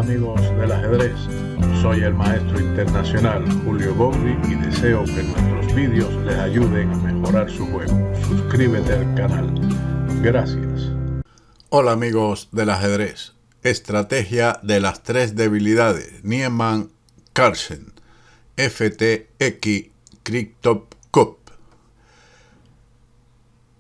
amigos del ajedrez, soy el maestro internacional Julio Bogli y deseo que nuestros vídeos les ayuden a mejorar su juego. Suscríbete al canal. Gracias. Hola amigos del ajedrez. Estrategia de las tres debilidades. Niemann, Carlsen, FTX, Christoph Koop.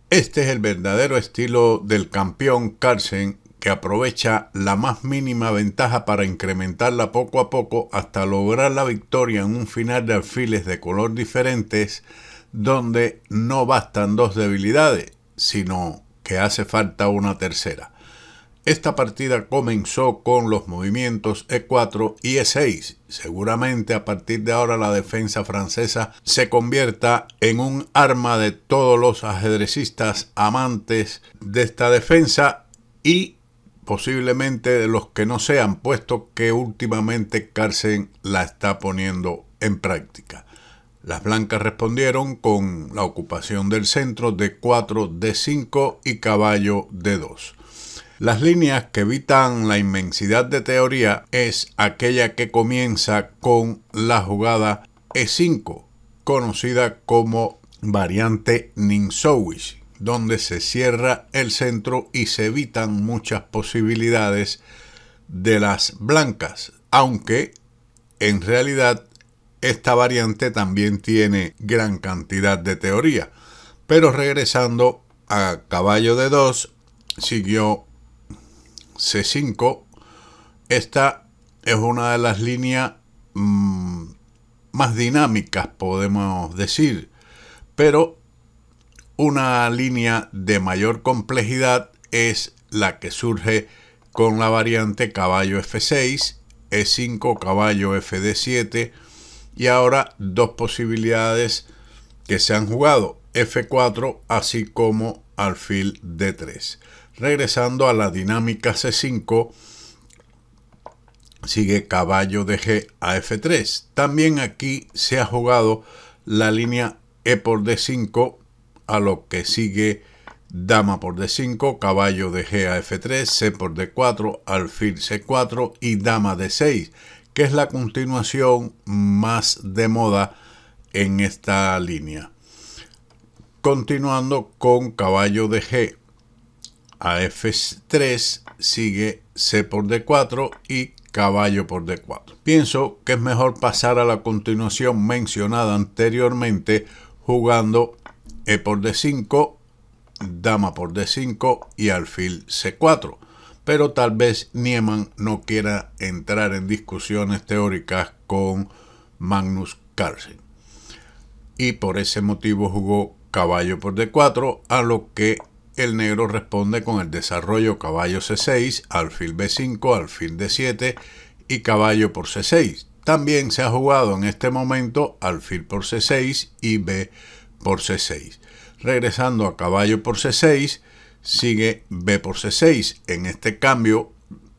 Este es el verdadero estilo del campeón Carlsen, que aprovecha la más mínima ventaja para incrementarla poco a poco hasta lograr la victoria en un final de alfiles de color diferentes, donde no bastan dos debilidades, sino que hace falta una tercera. Esta partida comenzó con los movimientos E4 y E6. Seguramente a partir de ahora la defensa francesa se convierta en un arma de todos los ajedrecistas amantes de esta defensa y posiblemente de los que no sean, puesto que últimamente Carlsen la está poniendo en práctica. Las blancas respondieron con la ocupación del centro de 4 D5 y caballo D2. Las líneas que evitan la inmensidad de teoría es aquella que comienza con la jugada E5, conocida como variante Ninsowish, donde se cierra el centro y se evitan muchas posibilidades de las blancas, aunque en realidad esta variante también tiene gran cantidad de teoría. Pero regresando a caballo D2, siguió C5. Esta es una de las líneas más dinámicas, podemos decir, pero una línea de mayor complejidad es la que surge con la variante caballo F6, E5, caballo FD7 y ahora dos posibilidades que se han jugado, F4 así como alfil D3. Regresando a la dinámica C5, sigue caballo de G a F3. También aquí se ha jugado la línea E por D5, a lo que sigue dama por D5, caballo de G a F3, C por D4, alfil C4 y dama D6, que es la continuación más de moda en esta línea. Continuando con caballo de G a F3, sigue C por D4 y caballo por D4. Pienso que es mejor pasar a la continuación mencionada anteriormente, jugando E por D5, dama por D5 y alfil C4. Pero tal vez Niemann no quiera entrar en discusiones teóricas con Magnus Carlsen. Y por ese motivo jugó caballo por D4, a lo que el negro responde con el desarrollo caballo C6, alfil B5, alfil D7 y caballo por C6. También se ha jugado en este momento alfil por C6 y B por C6. Regresando a caballo por C6, sigue B por C6. En este cambio,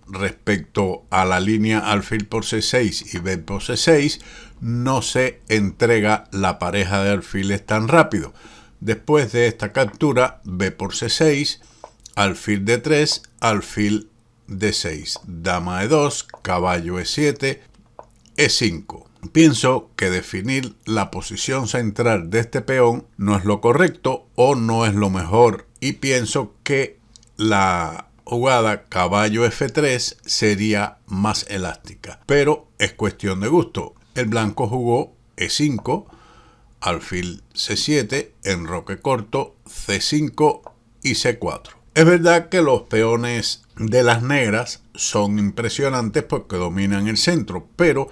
respecto a la línea alfil por C6 y B por C6, no se entrega la pareja de alfiles tan rápido. Después de esta captura, B por C6, alfil D3, alfil D6, dama E2, caballo E7, E5. Pienso que definir la posición central de este peón no es lo correcto o no es lo mejor, y pienso que la jugada caballo F3 sería más elástica, pero es cuestión de gusto. El blanco jugó E5, alfil C7, enroque corto, C5 y C4. Es verdad que los peones de las negras son impresionantes porque dominan el centro, pero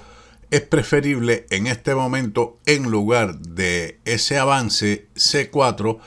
es preferible en este momento, en lugar de ese avance C4,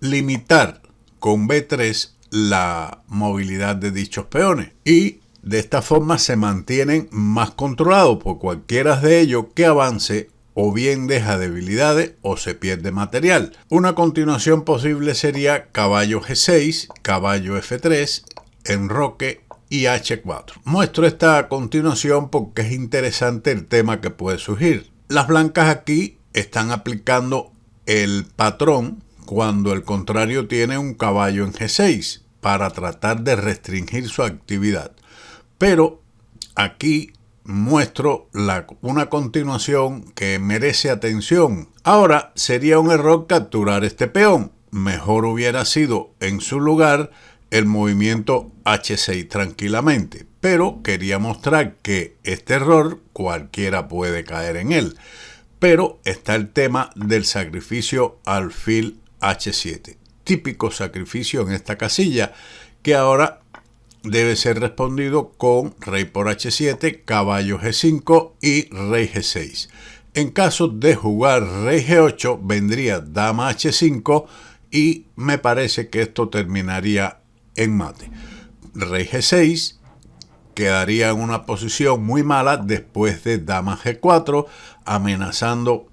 limitar con B3 la movilidad de dichos peones. Y de esta forma se mantienen más controlados por cualquiera de ellos que avance, o bien deja debilidades o se pierde material. Una continuación posible sería caballo G6, caballo F3, enroque y H4. Muestro esta a continuación porque es interesante el tema que puede surgir. Las blancas aquí están aplicando el patrón cuando el contrario tiene un caballo en G6 para tratar de restringir su actividad. Pero aquí muestro una continuación que merece atención. Ahora sería un error capturar este peón. Mejor hubiera sido en su lugar el movimiento H6 tranquilamente, pero quería mostrar que este error cualquiera puede caer en él. Pero está el tema del sacrificio alfil H7, típico sacrificio en esta casilla, que ahora debe ser respondido con rey por H7, caballo G5 y rey G6. En caso de jugar rey G8 vendría dama H5 y me parece que esto terminaría en mate. Rey G6 quedaría en una posición muy mala después de dama G4, amenazando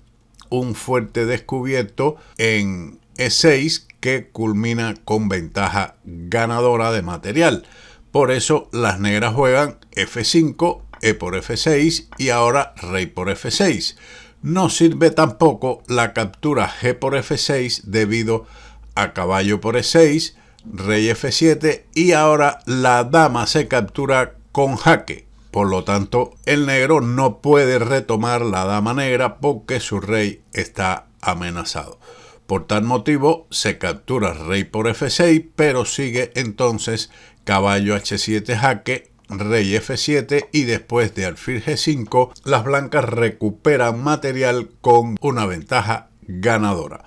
un fuerte descubierto en E6 que culmina con ventaja ganadora de material. Por eso las negras juegan F5, E por F6 y ahora rey por F6. No sirve tampoco la captura G por F6 debido a caballo por E6, rey F7 y ahora la dama se captura con jaque. Por lo tanto, el negro no puede retomar la dama negra porque su rey está amenazado. Por tal motivo, se captura rey por F6, pero sigue entonces caballo H7 jaque, rey F7 y después de alfil G5, las blancas recuperan material con una ventaja ganadora.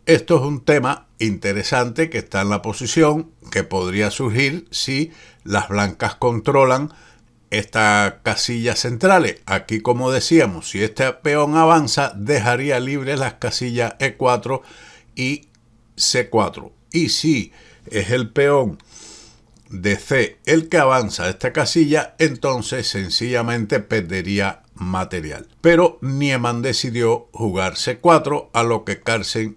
Esto es un tema interesante que está en la posición que podría surgir si las blancas controlan esta casilla centrales. Aquí, como decíamos, si este peón avanza, dejaría libres las casillas E4 y C4. Y si es el peón de C el que avanza a esta casilla, entonces sencillamente perdería material. Pero Niemann decidió jugar C4, a lo que Carlsen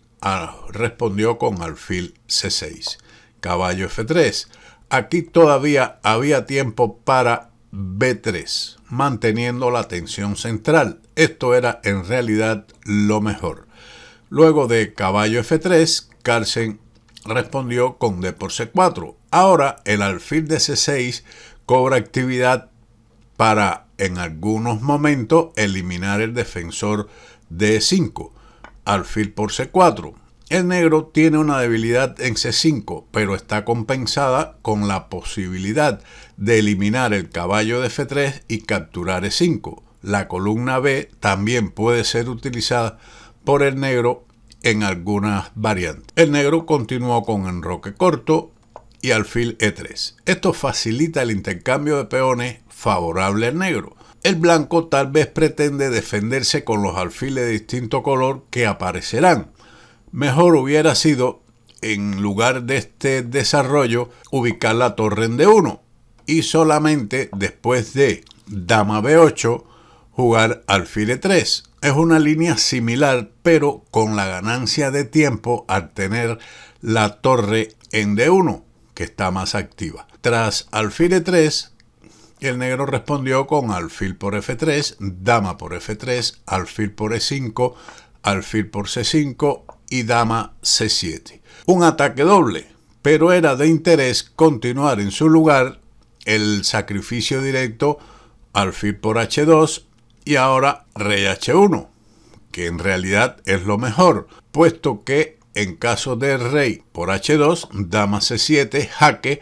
respondió con alfil C6. Caballo F3. Aquí todavía había tiempo para B3, manteniendo la tensión central. Esto era en realidad lo mejor. Luego de caballo F3, Carlsen respondió con D por C4. Ahora el alfil de C6 cobra actividad para en algunos momentos eliminar el defensor de E5. Alfil por C4. El negro tiene una debilidad en C5, pero está compensada con la posibilidad de eliminar el caballo de F3 y capturar E5. La columna B también puede ser utilizada por el negro en algunas variantes. El negro continuó con enroque corto y alfil E3. Esto facilita el intercambio de peones favorable al negro. El blanco tal vez pretende defenderse con los alfiles de distinto color que aparecerán. Mejor hubiera sido, en lugar de este desarrollo, ubicar la torre en D1 y solamente después de dama B8 jugar alfil E3. Es una línea similar, pero con la ganancia de tiempo al tener la torre en D1, que está más activa. Tras alfil E3, el negro respondió con alfil por F3, dama por F3, alfil por E5, alfil por C5 y dama C7. Un ataque doble, pero era de interés continuar en su lugar el sacrificio directo alfil por H2 y ahora rey H1, que en realidad es lo mejor, puesto que en caso de rey por H2, dama C7, jaque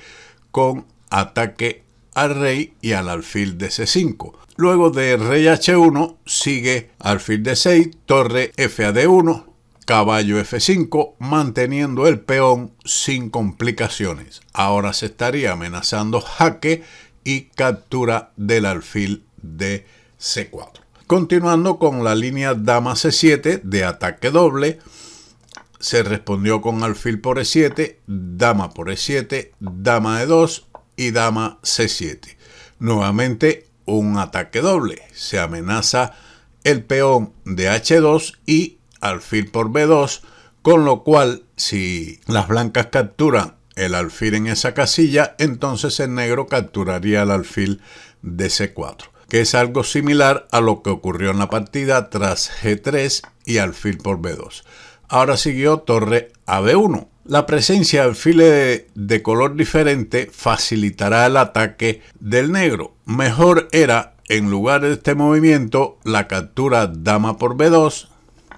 con ataque al rey y al alfil de C5. Luego de rey H1 sigue alfil D6, torre F a D1, caballo F5, manteniendo el peón sin complicaciones. Ahora se estaría amenazando jaque y captura del alfil de C4. Continuando con la línea dama C7 de ataque doble, se respondió con alfil por E7, dama por E7, dama E2 y dama C7. Nuevamente un ataque doble. Se amenaza el peón de H2 y alfil por B2, con lo cual si las blancas capturan el alfil en esa casilla, entonces el negro capturaría el alfil de C4, que es algo similar a lo que ocurrió en la partida tras G3 y alfil por B2. Ahora siguió torre a B1, La presencia de alfiles de color diferente facilitará el ataque del negro. Mejor era, en lugar de este movimiento, la captura dama por B2,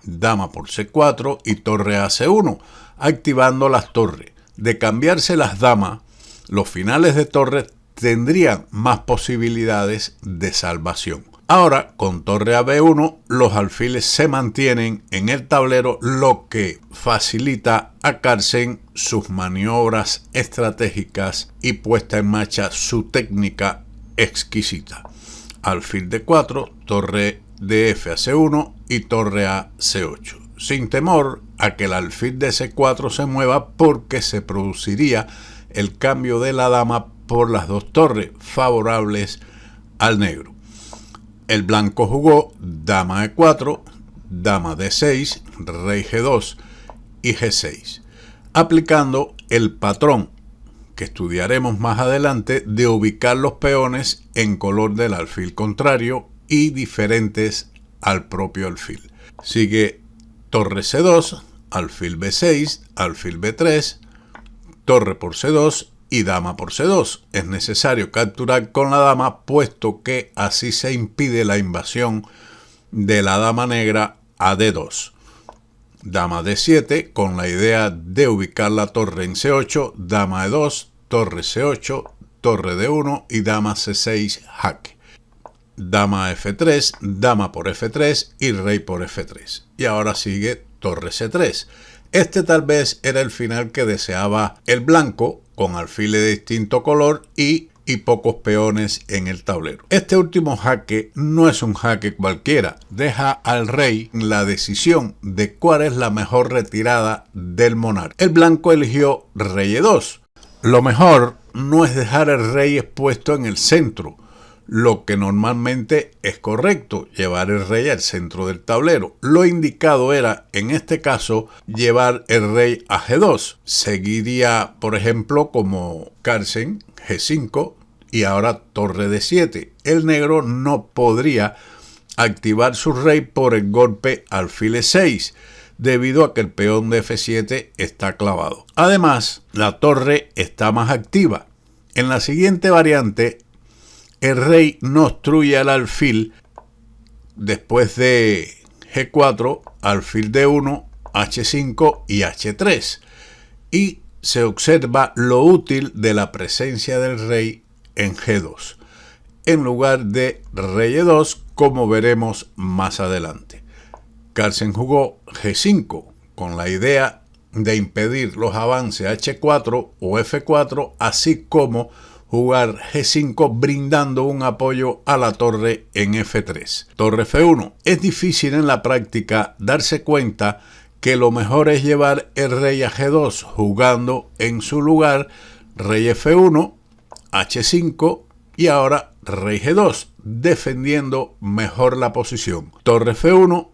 dama por C4 y torre a C1, activando las torres. De cambiarse las damas, los finales de torre tendrían más posibilidades de salvación. Ahora, con torre a B1, los alfiles se mantienen en el tablero, lo que facilita a Carlsen sus maniobras estratégicas y puesta en marcha su técnica exquisita. Alfil D4, torre de F a C1 y torre a C8, sin temor a que el alfil de C4 se mueva, porque se produciría el cambio de la dama por las dos torres favorables al negro. El blanco jugó dama E4, dama D6, rey G2 y G6, aplicando el patrón que estudiaremos más adelante de ubicar los peones en color del alfil contrario y diferentes al propio alfil. Sigue torre C2, alfil B6, alfil B3, torre por C2 y dama por C2. Es necesario capturar con la dama, puesto que así se impide la invasión de la dama negra a D2. Dama D7, con la idea de ubicar la torre en C8, dama E2, torre C8, torre D1 y dama C6 jaque. Dama F3, dama por F3 y rey por F3. Y ahora sigue torre C3. Este tal vez era el final que deseaba el blanco, con alfiles de distinto color y pocos peones en el tablero. Este último jaque no es un jaque cualquiera, deja al rey la decisión de cuál es la mejor retirada del monarca. El blanco eligió rey E2. Lo mejor no es dejar el rey expuesto en el centro, lo que normalmente es correcto, llevar el rey al centro del tablero. Lo indicado era, en este caso, llevar el rey a G2. Seguiría, por ejemplo, como Carlsen, G5 y ahora torre D7. El negro no podría activar su rey por el golpe alfil E6, debido a que el peón de F7 está clavado. Además, la torre está más activa. En la siguiente variante, el rey no obstruye al alfil después de G4, alfil D1, H5 y H3. Y se observa lo útil de la presencia del rey en G2, en lugar de rey E2, como veremos más adelante. Carlsen jugó G5 con la idea de impedir los avances H4 o F4, así como jugar G5 brindando un apoyo a la torre en F3. Torre F1. Es difícil en la práctica darse cuenta que lo mejor es llevar el rey a G2 jugando en su lugar rey F1, H5 y ahora rey G2, defendiendo mejor la posición. Torre F1,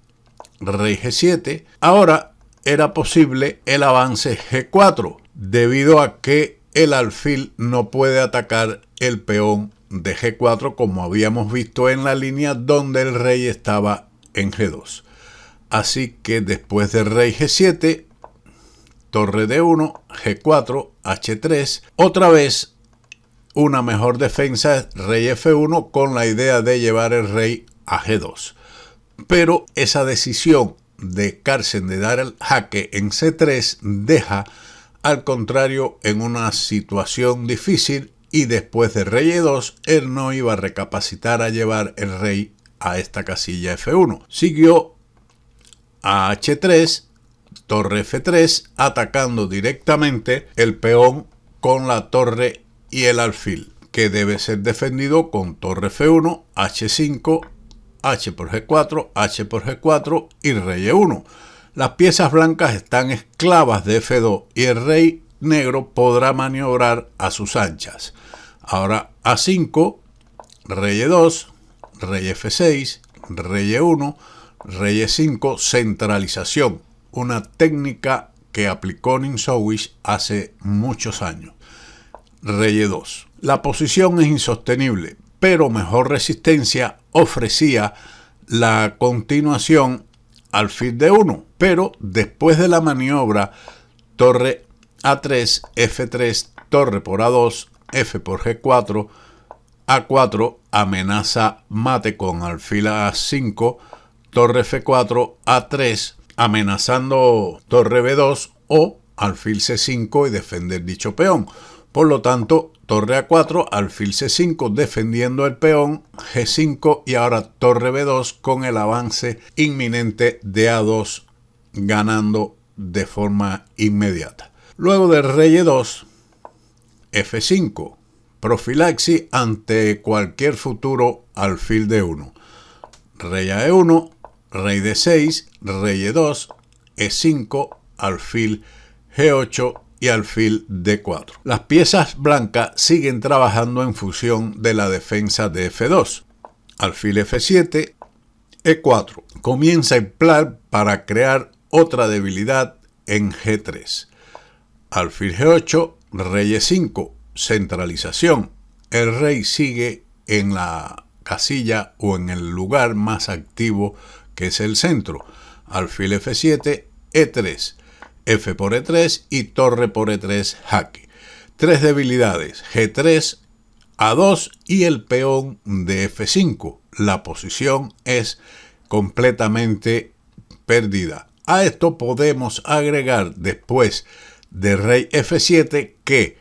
rey G7. Ahora era posible el avance G4, debido a que el alfil no puede atacar el peón de G4, como habíamos visto en la línea donde el rey estaba en G2. Así que después del rey G7, torre D1, G4, H3, otra vez una mejor defensa es rey F1 con la idea de llevar el rey a G2. Pero esa decisión de Carlsen de dar el jaque en C3 deja al contrario en una situación difícil, y después de rey E2 él no iba a recapacitar a llevar el rey a esta casilla F1. Siguió a H3, torre F3, atacando directamente el peón con la torre y el alfil, que debe ser defendido con torre F1, H5, H por G4, H por G4 y rey E1. Las piezas blancas están esclavas de F2 y el rey negro podrá maniobrar a sus anchas. Ahora A5, rey E2, rey F6, rey E1, rey E5, centralización, una técnica que aplicó Nimzowitsch hace muchos años. Rey E2. La posición es insostenible, pero mejor resistencia ofrecía la continuación alfil D1, pero después de la maniobra torre A3, F3, torre por A2, F por G4, A4, amenaza mate con alfil A5, torre F4, A3, amenazando torre B2 o alfil C5 y defender dicho peón. Por lo tanto, torre A4, alfil C5 defendiendo el peón, G5 y ahora torre B2 con el avance inminente de A2 ganando de forma inmediata. Luego del rey E2, F5, profilaxis ante cualquier futuro alfil D1. Rey a E1, rey D6, rey E2, E5, alfil G8 y alfil D4. Las piezas blancas siguen trabajando en función de la defensa de F2. Alfil F7, E4. Comienza el plan para crear otra debilidad en G3. Alfil G8, rey E5, centralización. El rey sigue en la casilla o en el lugar más activo que es el centro. Alfil F7, E3, F por E3 y torre por E3 jaque. Tres debilidades, G3, A2 y el peón de F5. La posición es completamente perdida. A esto podemos agregar después de rey F7 que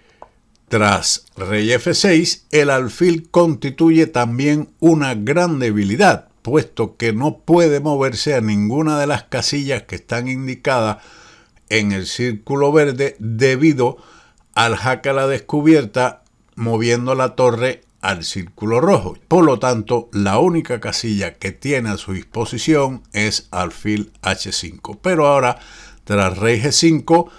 tras rey F6 el alfil constituye también una gran debilidad, puesto que no puede moverse a ninguna de las casillas que están indicadas en el círculo verde debido al jaque a la descubierta moviendo la torre al círculo rojo. Por lo tanto, la única casilla que tiene a su disposición es alfil H5. Pero ahora, tras rey G5,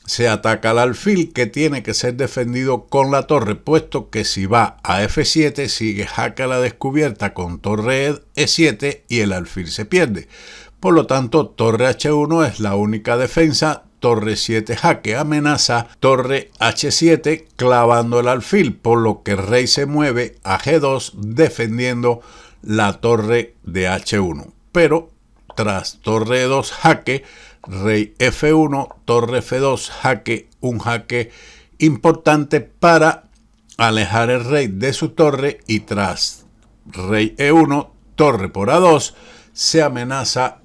se ataca al alfil que tiene que ser defendido con la torre, puesto que si va a F7 sigue jaque a la descubierta con torre E7 y el alfil se pierde. Por lo tanto, torre H1 es la única defensa, torre 7 jaque amenaza, torre H7 clavando el alfil, por lo que el rey se mueve a G2 defendiendo la torre de H1. Pero tras torre 2 jaque, rey F1, torre F2 jaque, un jaque importante para alejar el rey de su torre, y tras rey E1, torre por A2, se amenaza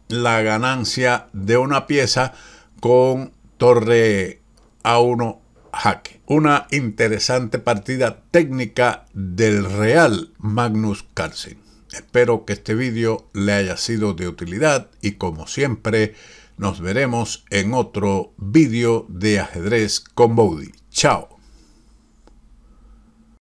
la ganancia de una pieza con torre A1 jaque. Una interesante partida técnica del Real Magnus Carlsen. Espero que este vídeo le haya sido de utilidad y, como siempre, nos veremos en otro vídeo de ajedrez con Bowdy. Chao.